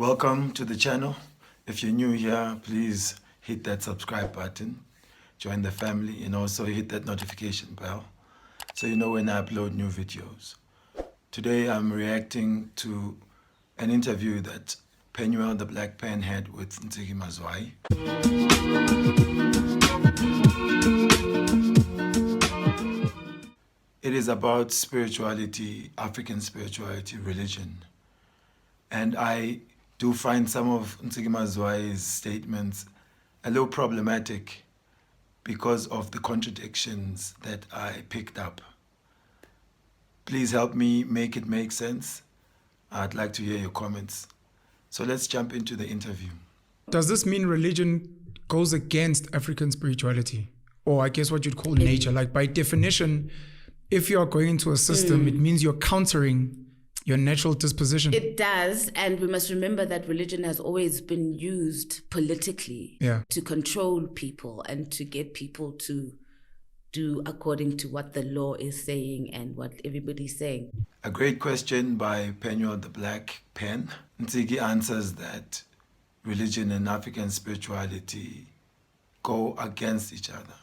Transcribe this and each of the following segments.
Welcome to the channel. If you're new here, please hit that subscribe button, join the family, and also hit that notification bell so you know when I upload new videos. Today I'm reacting to an interview that Penuel The Black Pen had with Ntsiki Mazwai. It is about spirituality, African spirituality, religion. And I do find some of Ntsiki Mazwai's statements a little problematic because of the contradictions that I picked up. Please help me make it make sense. I'd like to hear your comments. So let's jump into the interview. Does this mean religion goes against African spirituality? Or I guess what you'd call nature? Like by definition, if you are going into a system, it means you're countering your natural disposition. It does, and we must remember that religion has always been used politically to control people and to get people to do according to what the law is saying and what everybody's saying. A great question by Penuel The Black Pen. Ntsiki answers that religion and African spirituality go against each other.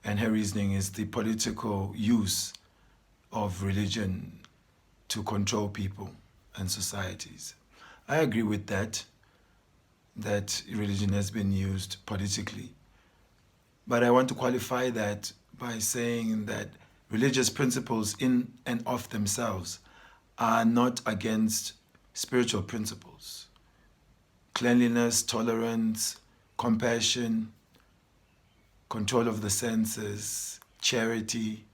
And her reasoning is the political use of religion to control people and societies. I agree with that religion has been used politically. But I want to qualify that by saying that religious principles in and of themselves are not against spiritual principles. Cleanliness, tolerance, compassion, control of the senses, charity,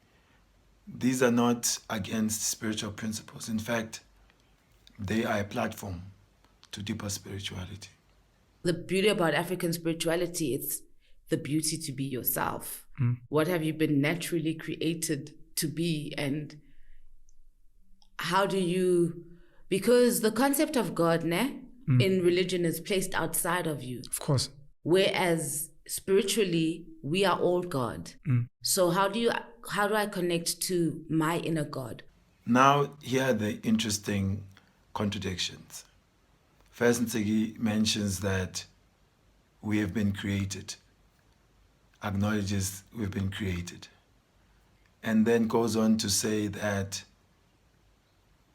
these are not against spiritual principles. In fact, they are a platform to deeper spirituality. The beauty about African spirituality, it's the beauty to be yourself. What have you been naturally created to be, and how do you, because the concept of God in religion is placed outside of you. Of course. Whereas spiritually, we are all God. So how do I connect to my inner God? Now, here are the interesting contradictions. First, Ntsiki mentions that we have been created, acknowledges we've been created, and then goes on to say that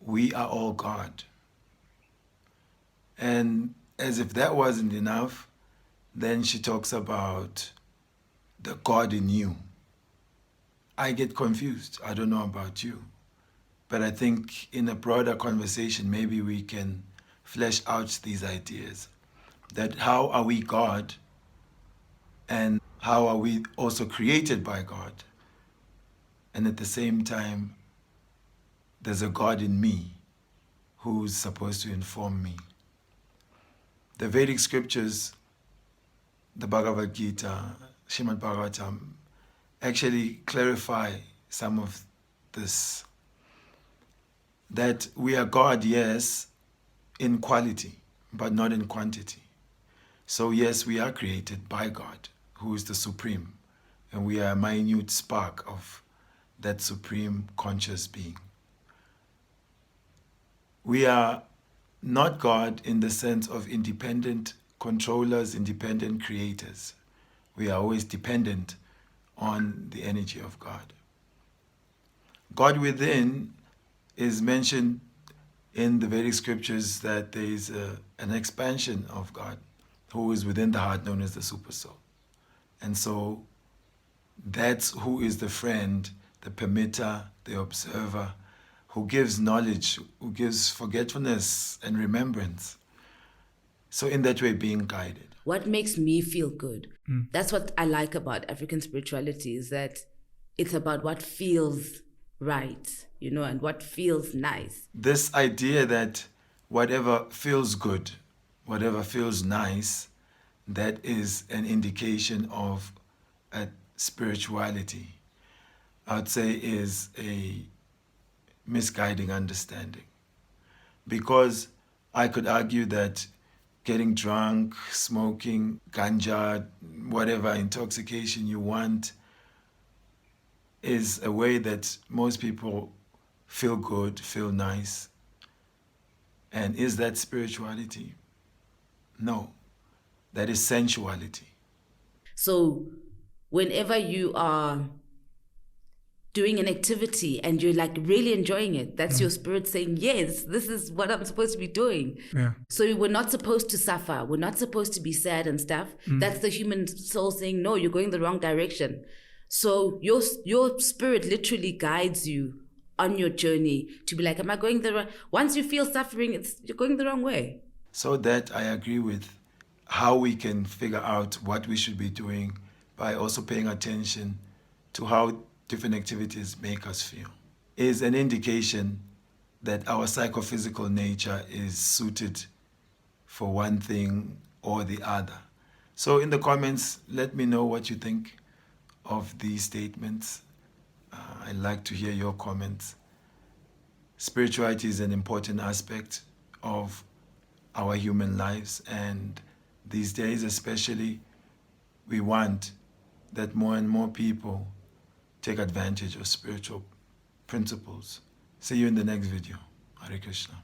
we are all God. And as if that wasn't enough, then she talks about the God in you. I get confused. I don't know about you. But I think in a broader conversation, maybe we can flesh out these ideas. That how are we God? And how are we also created by God? And at the same time, there's a God in me who's supposed to inform me. The Vedic scriptures, the Bhagavad Gita, Srimad Bhagavatam, actually clarify some of this. That we are God, yes, in quality, but not in quantity. So yes, we are created by God, who is the supreme, and we are a minute spark of that supreme conscious being. We are not God in the sense of independent controllers, independent creators. We are always dependent on the energy of God. God within is mentioned in the Vedic scriptures that there is an expansion of God who is within the heart, known as the Supersoul. And so that's who is the friend, the permitter, the observer, who gives knowledge, who gives forgetfulness and remembrance. So in that way, being guided. What makes me feel good? That's what I like about African spirituality, is that it's about what feels right, and what feels nice. This idea that whatever feels good, whatever feels nice, that is an indication of a spirituality, I would say is a misguiding understanding. Because I could argue that getting drunk, smoking, ganja, whatever intoxication you want, is a way that most people feel good, feel nice. And is that spirituality? No, that is sensuality. So whenever you are doing an activity and you're like really enjoying it, that's your spirit saying, yes, this is what I'm supposed to be doing. Yeah. So we're not supposed to suffer. We're not supposed to be sad and stuff. That's the human soul saying, no, you're going the wrong direction. So your spirit literally guides you on your journey to be like, am I going the right? Once you feel suffering, you're going the wrong way. So that I agree with how we can figure out what we should be doing by also paying attention to how different activities make us feel is an indication that our psychophysical nature is suited for one thing or the other. So in the comments, let me know what you think of these statements. I'd like to hear your comments. Spirituality is an important aspect of our human lives, and these days especially, we want that more and more people take advantage of spiritual principles. See you in the next video. Hare Krishna.